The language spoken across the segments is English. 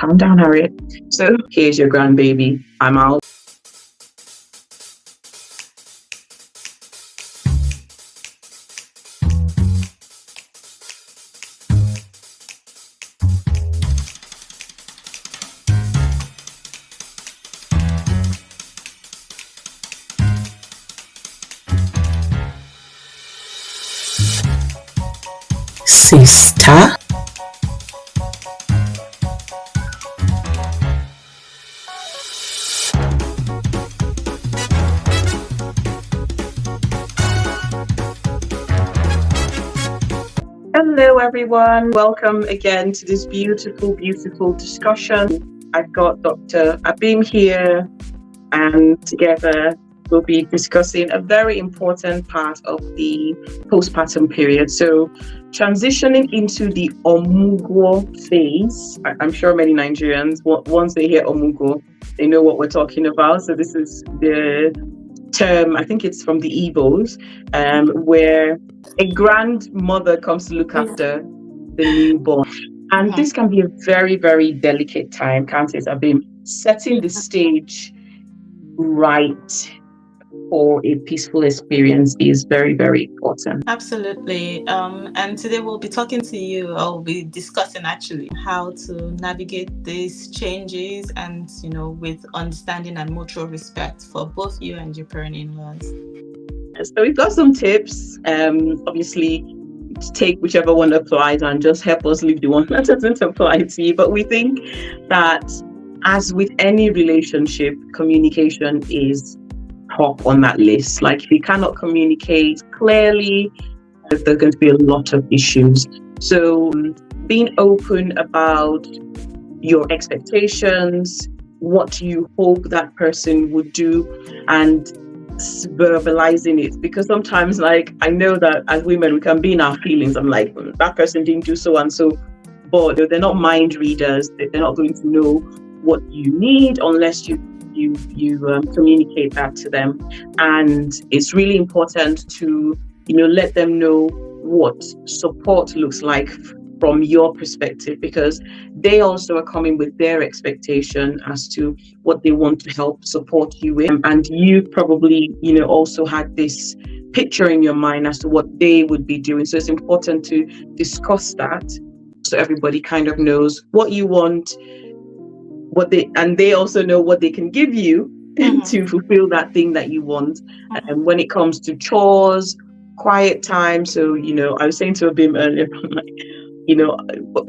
Calm down, Harriet. So here's your grandbaby. I'm out. Sista. Hello, everyone. Welcome again to this beautiful, beautiful discussion. I've got Dr. Abim here, and together we'll be discussing a very important part of the postpartum period. So, transitioning into the Omugwo phase. I'm sure many Nigerians, once they hear Omugwo, they know what we're talking about. So, this is the term, I think it's from the Igbos, where a grandmother comes to look after the newborn. And this can be a very, very delicate time, can't it? I've been setting the stage right for a peaceful experience is very, very important. Absolutely. And today we'll be talking to you, I'll be discussing actually how to navigate these changes and, with understanding and mutual respect for both you and your parent-in-laws. So we've got some tips, obviously take whichever one applies and just help us leave the one that doesn't apply to you. But we think that as with any relationship, communication is top on that list. Like if you cannot communicate clearly, there's going to be a lot of issues. So being open about your expectations, what you hope that person would do, and verbalizing it, because sometimes, like, I know that as women we can be in our feelings. I'm like, that person didn't do so and so, but they're not mind readers. They're not going to know what you need unless you communicate that to them. And it's really important to let them know what support looks like from your perspective, because they also are coming with their expectation as to what they want to help support you with. And you probably, also had this picture in your mind as to what they would be doing. So it's important to discuss that so everybody kind of knows what you want, and they also know what they can give you to fulfill that thing that you want. And when it comes to chores, quiet time. So, I was saying to Abim earlier,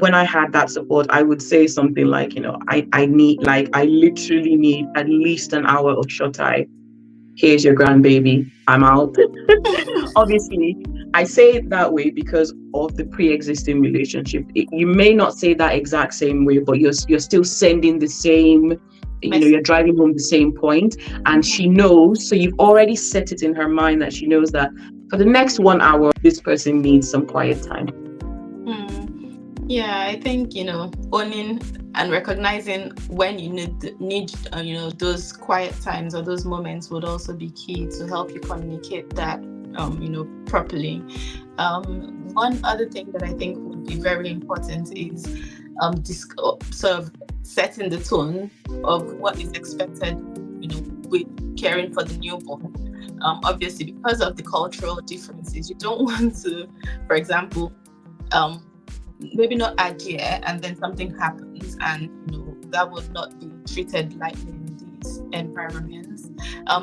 when I had that support, I would say something like, I literally need at least an hour of shut eye. Here's your grandbaby. I'm out. Obviously, I say it that way because of the pre-existing relationship. You may not say that exact same way, but you're still sending the same, you're driving home the same point, and she knows. So you've already set it in her mind that she knows that for the next 1 hour, this person needs some quiet time. Yeah, I think, owning and recognizing when you need those quiet times or those moments would also be key to help you communicate that, properly. One other thing that I think would be very important is sort of setting the tone of what is expected, with caring for the newborn. Obviously, because of the cultural differences, you don't want to, for example, maybe not adhere and then something happens, and that would not be treated lightly in these environments.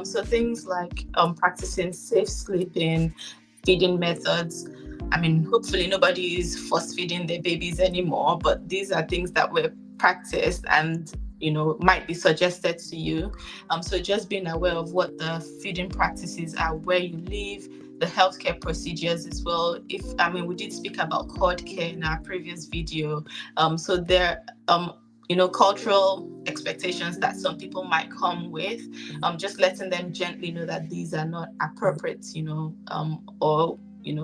So things like practicing safe sleeping, feeding methods. I mean, hopefully nobody is force feeding their babies anymore, but these are things that were practiced and might be suggested to you. So just being aware of what the feeding practices are where you live, the healthcare procedures as well. We did speak about cord care in our previous video. So there, cultural expectations that some people might come with, just letting them gently know that these are not appropriate, or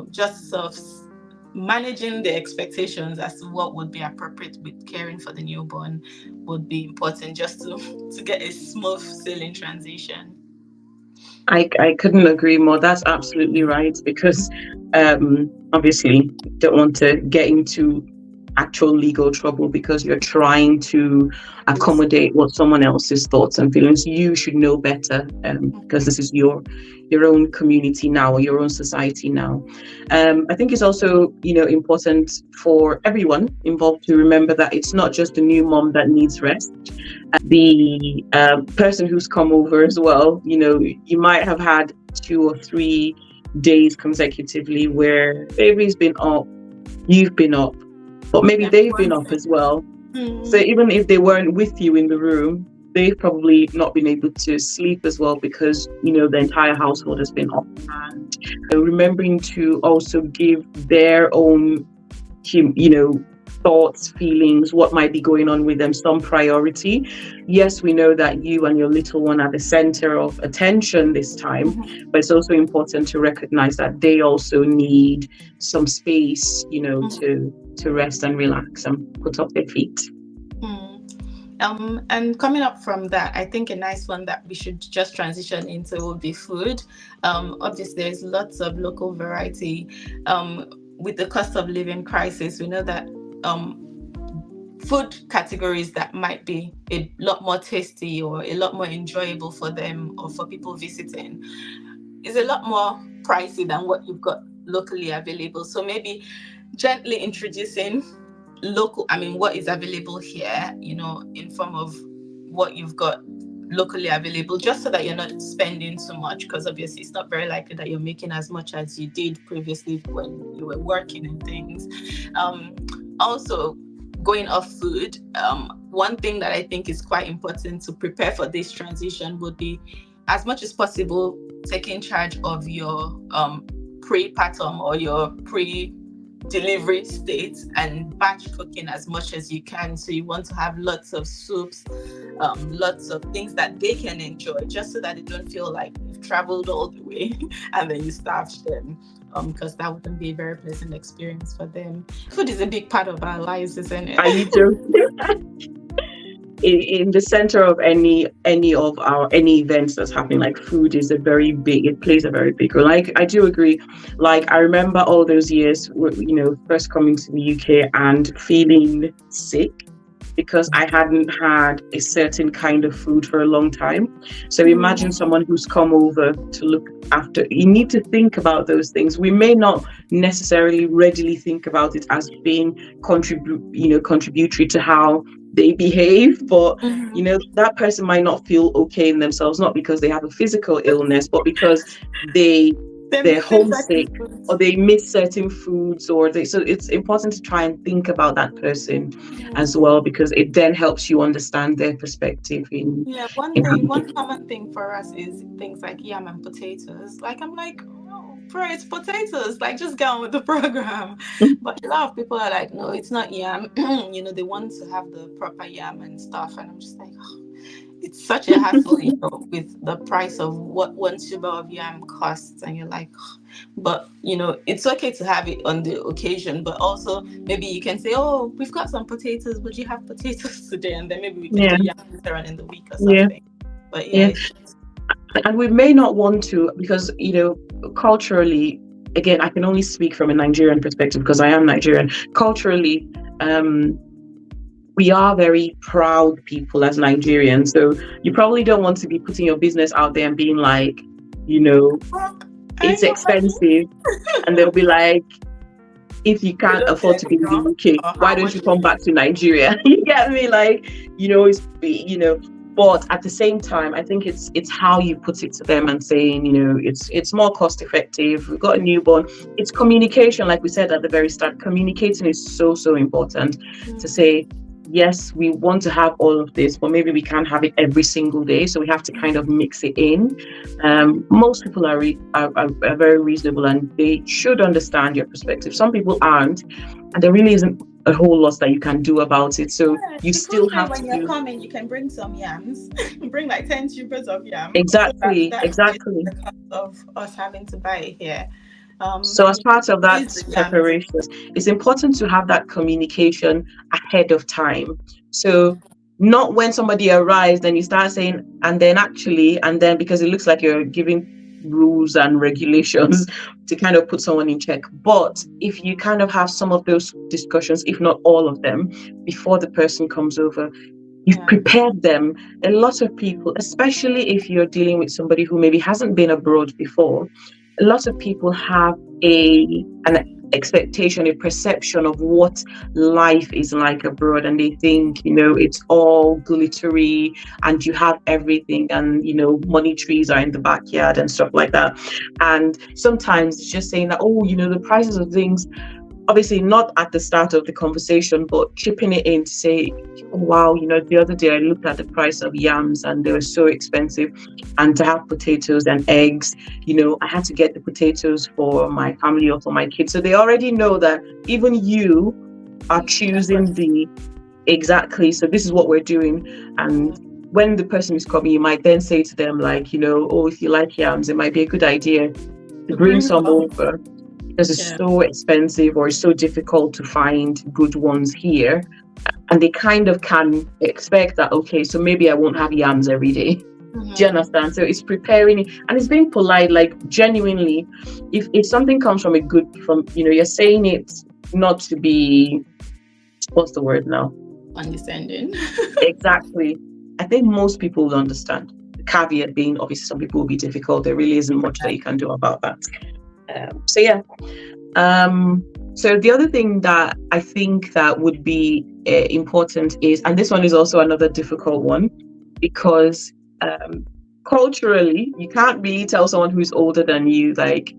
just sort of managing the expectations as to what would be appropriate with caring for the newborn would be important, just to get a smooth sailing transition. I couldn't agree more. That's absolutely right, because obviously don't want to get into actual legal trouble because you're trying to accommodate what someone else's thoughts and feelings. You should know better, because this is your own community now, or your own society now. I think it's also, important for everyone involved to remember that it's not just the new mom that needs rest. The person who's come over as well, you might have had 2 or 3 days consecutively where baby's been up, you've been up, but maybe they've been up as well. So even if they weren't with you in the room, they've probably not been able to sleep as well because, the entire household has been up. And remembering to also give their own, thoughts, feelings, what might be going on with them, some priority. Yes, we know that you and your little one are the center of attention this time, but it's also important to recognize that they also need some space, to rest and relax and put up their feet. And coming up from that, I think a nice one that we should just transition into would be food. Obviously, there's lots of local variety. With the cost of living crisis, we know that food categories that might be a lot more tasty or a lot more enjoyable for them or for people visiting is a lot more pricey than what you've got locally available. So maybe gently introducing what is available here, in form of what you've got locally available, just so that you're not spending so much, because obviously it's not very likely that you're making as much as you did previously when you were working and things. Also, going off food, one thing that I think is quite important to prepare for this transition would be, as much as possible, taking charge of your pre-partum or your pre-delivery state and batch cooking as much as you can. So you want to have lots of soups, lots of things that they can enjoy, just so that they don't feel like you've traveled all the way and then you starved them, because that wouldn't be a very pleasant experience for them. Food is a big part of our lives, isn't it? I need to. In the center of any events that's happening, like food is it plays a very big role. Like, I do agree. Like, I remember all those years, first coming to the UK and feeling sick because I hadn't had a certain kind of food for a long time. So imagine someone who's come over to look after. You need to think about those things. We may not necessarily readily think about it as being contributory to how they behave, but that person might not feel okay in themselves, not because they have a physical illness, but because they're homesick or they miss certain foods, so it's important to try and think about that person as well, because it then helps you understand their perspective. One common thing for us is things like yam and potatoes. Like, I'm like, oh, bro, it's potatoes, like, just get on with the program. But a lot of people are like, no, it's not yam. They want to have the proper yam and stuff, and I'm just like, oh, it's such a hassle, with the price of what 1 tuber of yam costs, and you're like, oh. But it's okay to have it on the occasion, but also maybe you can say, oh, we've got some potatoes, would you have potatoes today? And then maybe we can do yam later on in the week or something. But and we may not want to, because culturally, again, I can only speak from a Nigerian perspective because I am Nigerian. Culturally, we are very proud people as Nigerians. So you probably don't want to be putting your business out there and being like, it's expensive. And they'll be like, if you can't afford to be in the UK, why don't you come back to Nigeria? You get me? Like, but at the same time, I think it's how you put it to them and saying, it's more cost effective. We've got a newborn. It's communication, like we said at the very start. Communicating is so, so important to say, yes, we want to have all of this, but maybe we can't have it every single day. So we have to kind of mix it in. Most people are very reasonable and they should understand your perspective. Some people aren't, and there really isn't a whole lot that you can do about it. So you still have when you're coming, you can bring some yams. Bring like 10 tubers of yams. Exactly. So exactly. The cost of us having to buy it here. So as part of that preparation, it's important to have that communication ahead of time. So not when somebody arrives, then you start saying, and then because it looks like you're giving rules and regulations to kind of put someone in check. But if you kind of have some of those discussions, if not all of them, before the person comes over, you've prepared them. A lot of people, especially if you're dealing with somebody who maybe hasn't been abroad before, a lot of people have an expectation, a perception of what life is like abroad, and they think, it's all glittery and you have everything, and money trees are in the backyard and stuff like that. And sometimes it's just saying that, the prices of things, obviously not at the start of the conversation, but chipping it in to say, oh, wow, the other day I looked at the price of yams and they were so expensive. And to have potatoes and eggs, I had to get the potatoes for my family or for my kids. So they already know that even you are choosing exactly. So this is what we're doing. And when the person is coming, you might then say to them, like, if you like yams, it might be a good idea to bring some over, because it's so expensive or it's so difficult to find good ones here. And they kind of can expect that, okay, so maybe I won't have yams every day. Do you understand? So it's preparing and it's being polite, like genuinely. If something comes from you're saying it not to be, what's the word now? Understanding. Exactly. I think most people will understand. The caveat being, obviously, some people will be difficult. There really isn't much that you can do about that. So the other thing that I think that would be important is, and this one is also another difficult one, because culturally, you can't really tell someone who's older than you, like,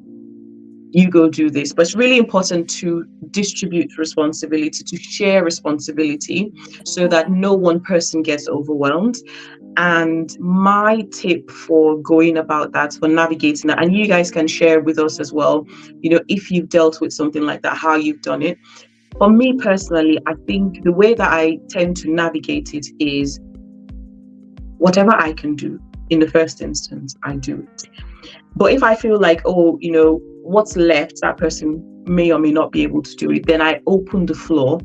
you go do this. But it's really important to distribute responsibility, to share responsibility, so that no one person gets overwhelmed. And my tip for going about that, for navigating that, and you guys can share with us as well, if you've dealt with something like that, how you've done it. For me personally, I think the way that I tend to navigate it is whatever I can do in the first instance, I do it. But if I feel like, what's left, that person may or may not be able to do it, then I open the floor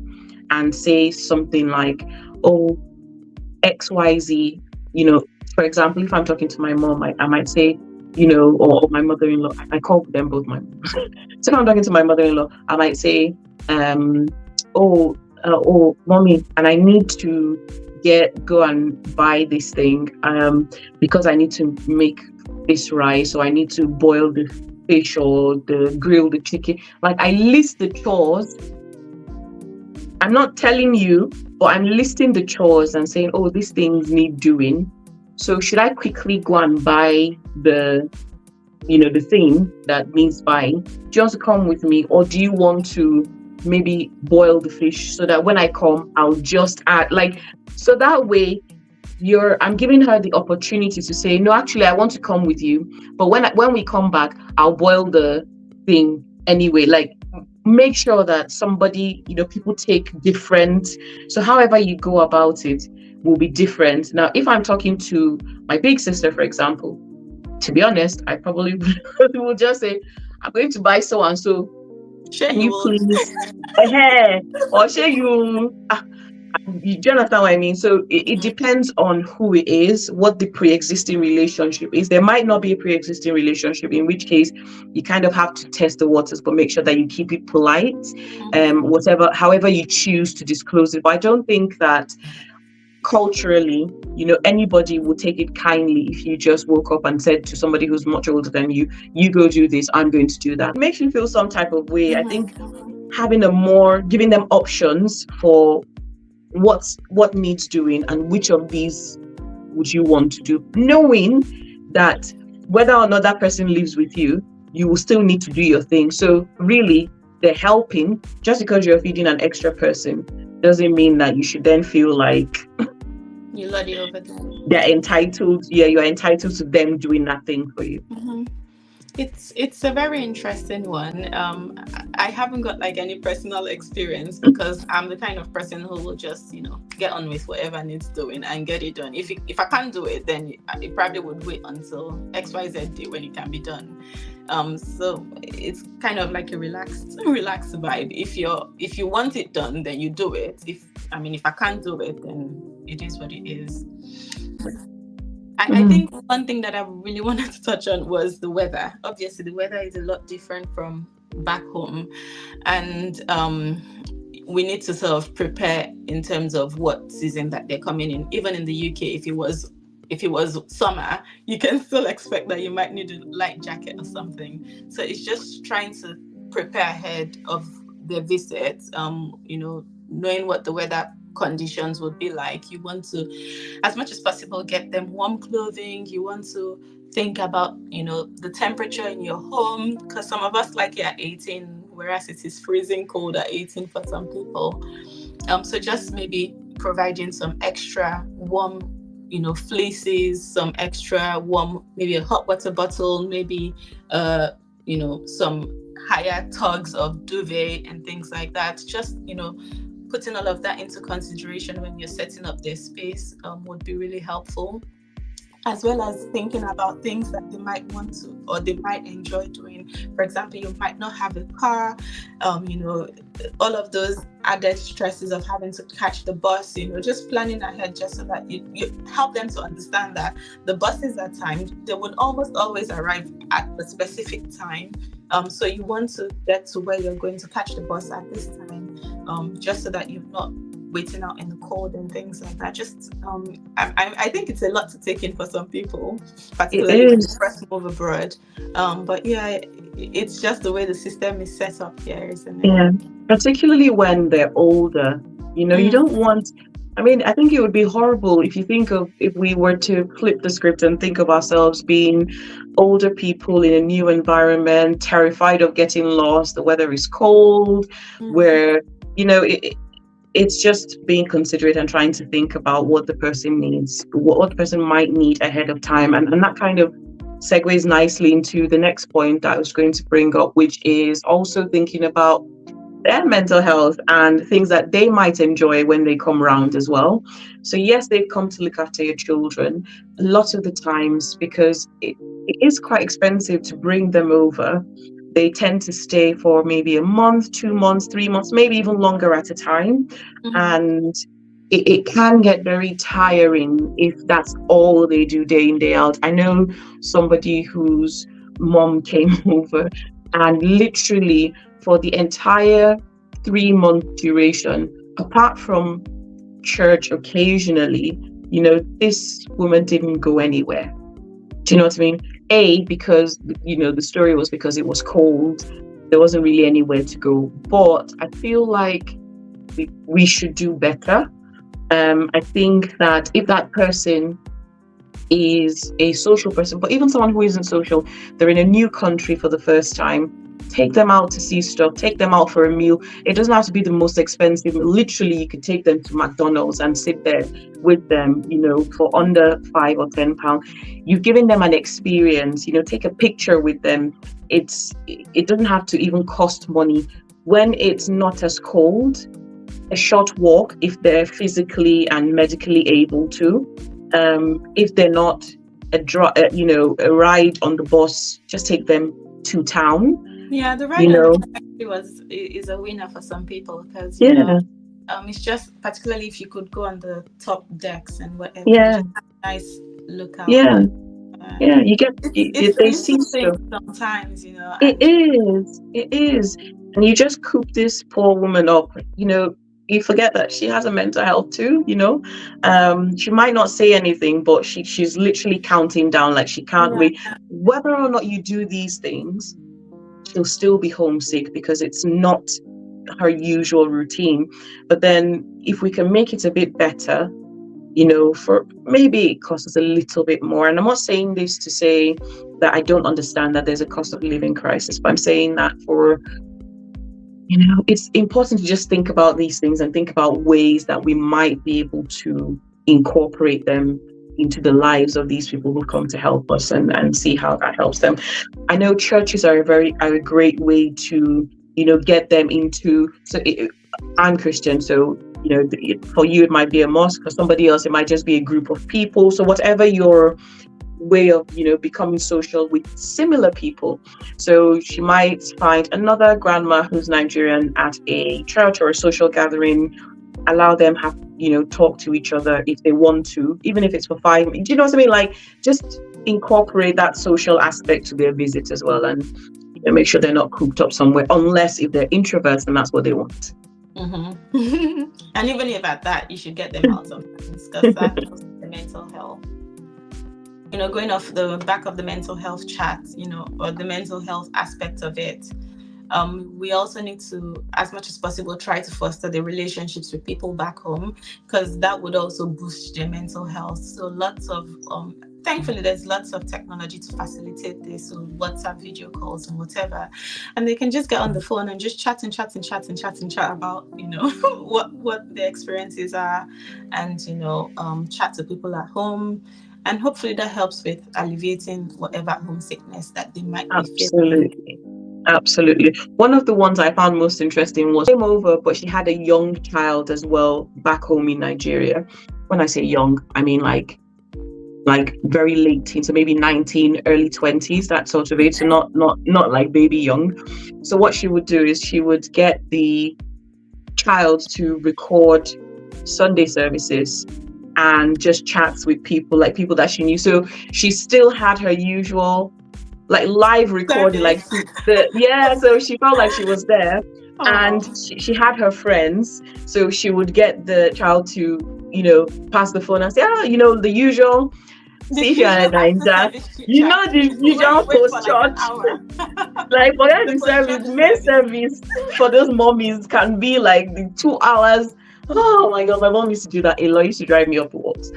and say something like, XYZ, for example, if I'm talking to my mom, I might say, or my mother-in-law, I call them both my mom. So if I'm talking to my mother-in-law, I might say, mommy, and I need to go and buy this thing because I need to make this rice, or I need to boil the fish or grill the chicken. Like, I list the chores. I'm not telling you, but I'm listing the chores and saying, these things need doing. So should I quickly go and buy the thing that needs buying? Do you want to come with me, or do you want to maybe boil the fish so that when I come, I'll just add, so that way I'm giving her the opportunity to say, no, actually, I want to come with you, but when we come back, I'll boil the thing anyway. Like, make sure that somebody, people take different. So however you go about it will be different. Now, if I'm talking to my big sister, for example, to be honest, I probably will just say, I'm going to buy so and so. Can you please? Or share you. You understand what I mean? So it depends on who it is, what the pre-existing relationship is. There might not be a pre-existing relationship, in which case you kind of have to test the waters, but make sure that you keep it polite, however you choose to disclose it. But I don't think that culturally, anybody would take it kindly if you just woke up and said to somebody who's much older than you, you go do this, I'm going to do that. It makes you feel some type of way. I think giving them options for what needs doing and which of these would you want to do, knowing that whether or not that person lives with you, you will still need to do your thing. So really, they're helping. Just because you're feeding an extra person doesn't mean that you should then feel like you lord it over them. They're entitled. Yeah, you're entitled to them doing nothing for you. It's a very interesting one. I haven't got any personal experience, because I'm the kind of person who will just get on with whatever needs doing and get it done. If I can't do it, then it probably would wait until XYZ day when it can be done. So it's kind of like a relaxed vibe. If you want it done, then you do it. If I can't do it, then it is what it is. I think one thing that I really wanted to touch on was the weather. Obviously, the weather is a lot different from back home, and we need to sort of prepare in terms of what season that they're coming in. Even in the UK, if it was summer, you can still expect that you might need a light jacket or something. So it's just trying to prepare ahead of their visit. Knowing what the weather conditions would be like. You want to, as much as possible, get them warm clothing. You want to think about, the temperature in your home, because some of us like it at 18, whereas it is freezing cold at 18 for some people. So just maybe providing some extra warm, fleeces, some extra warm, maybe a hot water bottle, maybe, some higher tugs of duvet and things like that. Just, putting all of that into consideration when you're setting up their space would be really helpful, as well as thinking about things that they might want to or they might enjoy doing. For example, you might not have a car, all of those added stresses of having to catch the bus, just planning ahead just so that you help them to understand that the buses are timed. They will almost always arrive at a specific time. So you want to get to where you're going to catch the bus at this time, just so that you're not waiting out in the cold and things like that. Just I think it's a lot to take in for some people, particularly when you first move abroad. But yeah, it's just the way the system is set up here, isn't it? Yeah, particularly when they're older. You don't want. I mean, I think it would be horrible if we were to flip the script and think of ourselves being older people in a new environment, terrified of getting lost. The weather is cold, where, it's just being considerate and trying to think about what the person needs, what the person might need ahead of time. And that kind of segues nicely into the next point that I was going to bring up, which is also thinking about their mental health and things that they might enjoy when they come around as well. So yes, they've come to look after your children a lot of the times, because it is quite expensive to bring them over. They tend to stay for maybe a month, 2 months, 3 months, maybe even longer at a time. And it can get very tiring if that's all they do day in, day out. I know somebody whose mom came over, and literally for the entire 3-month duration, apart from church occasionally, this woman didn't go anywhere. Do you know what I mean? Because, the story was because it was cold. There wasn't really anywhere to go. But I feel like we should do better. I think that if that person is a social person, but even someone who isn't social, they're in a new country for the first time, take them out to see stuff, take them out for a meal. It doesn't have to be the most expensive. Literally, you could take them to McDonald's and sit there with them, for under £5 or £10. You've given them an experience, take a picture with them. It doesn't have to even cost money. When it's not as cold, a short walk, if they're physically and medically able to. If they're not, a ride on the bus, just take them to town. Yeah, the ride on the bus is a winner for some people, because it's just, particularly if you could go on the top decks and whatever. Yeah, nice lookout. Yeah, you get they see stuff sometimes. It is, and you just coop this poor woman up. You forget that she has a mental health too, she might not say anything, but she's literally counting down, like she can't wait. Whether or not you do these things, she'll still be homesick because it's not her usual routine. But then if we can make it a bit better, for maybe it costs us a little bit more. And I'm not saying this to say that I don't understand that there's a cost of living crisis, but I'm saying that for it's important to just think about these things and think about ways that we might be able to incorporate them into the lives of these people who come to help us, and see how that helps them. I know churches are a great way to, get them into. So I'm Christian, so for you it might be a mosque, for somebody else it might just be a group of people. So whatever your way of becoming social with similar people. So she might find another grandma who's Nigerian at a church or a social gathering, allow them have, talk to each other if they want to, even if it's for 5 minutes. Do you know what I mean? Like, just incorporate that social aspect to their visit as well, and make sure they're not cooped up somewhere, unless if they're introverts and that's what they want. Mm-hmm. And even if at that, you should get them out sometimes, because that helps the mental health. Going off the back of the mental health chat, or the mental health aspect of it, we also need to, as much as possible, try to foster the relationships with people back home, because that would also boost their mental health. So thankfully, there's lots of technology to facilitate this, so WhatsApp video calls and whatever, and they can just get on the phone and just chat about, what their experiences are, and chat to people at home. And hopefully that helps with alleviating whatever homesickness that they might be feeling. Absolutely. One of the ones I found most interesting was, she came over, but she had a young child as well back home in Nigeria. When I say young, I mean like very late teens, so maybe 19, early 20s, that sort of age. So not like baby young. So what she would do is she would get the child to record Sunday services and just chats with people, like people that she knew. So she still had her usual like live recording, so she felt like she was there. Aww. And she had her friends, so she would get the child to pass the phone and say, the usual, see if you're a Niger, the usual post church, like forget the service. Main service for those mommies can be like the 2 hours. Oh my God, my mom used to do that a lot. Used to drive me up the walks.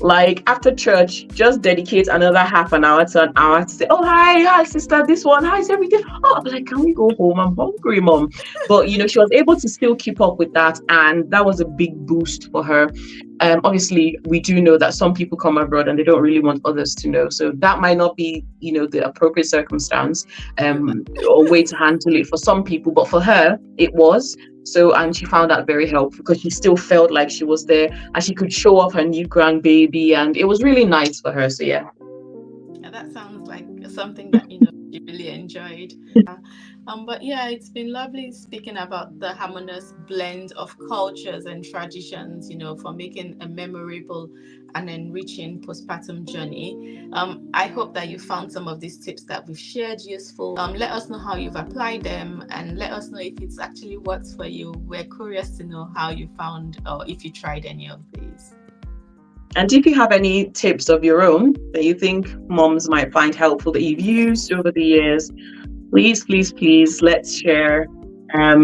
Like after church, just dedicate another half an hour to an hour to say, oh, hi sister, this one, hi, is everything? Oh, like, can we go home? I'm hungry, mom. But she was able to still keep up with that, and that was a big boost for her. Obviously, we do know that some people come abroad and they don't really want others to know, so that might not be the appropriate circumstance or way to handle it for some people, but for her it was. So, and she found that very helpful, because she still felt like she was there and she could show off her new grandbaby, and it was really nice for her. So yeah, that sounds like something that she really enjoyed. But yeah, it's been lovely speaking about the harmonious blend of cultures and traditions, for making a memorable and enriching postpartum journey. I hope that you found some of these tips that we've shared useful. Let us know how you've applied them, and let us know if it's actually works for you. We're curious to know how you found, or if you tried any of these. And if you have any tips of your own that you think moms might find helpful, that you've used over the years, please let's share.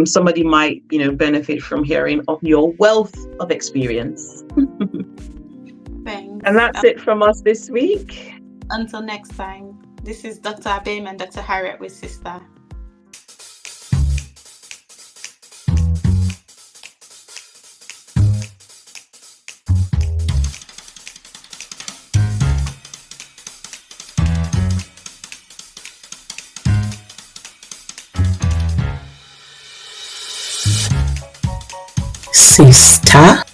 Somebody might benefit from hearing of your wealth of experience. Thanks. And that's it from us this week. Until next time, this is Dr. Abim and Dr. Harriet with Sista. Sista.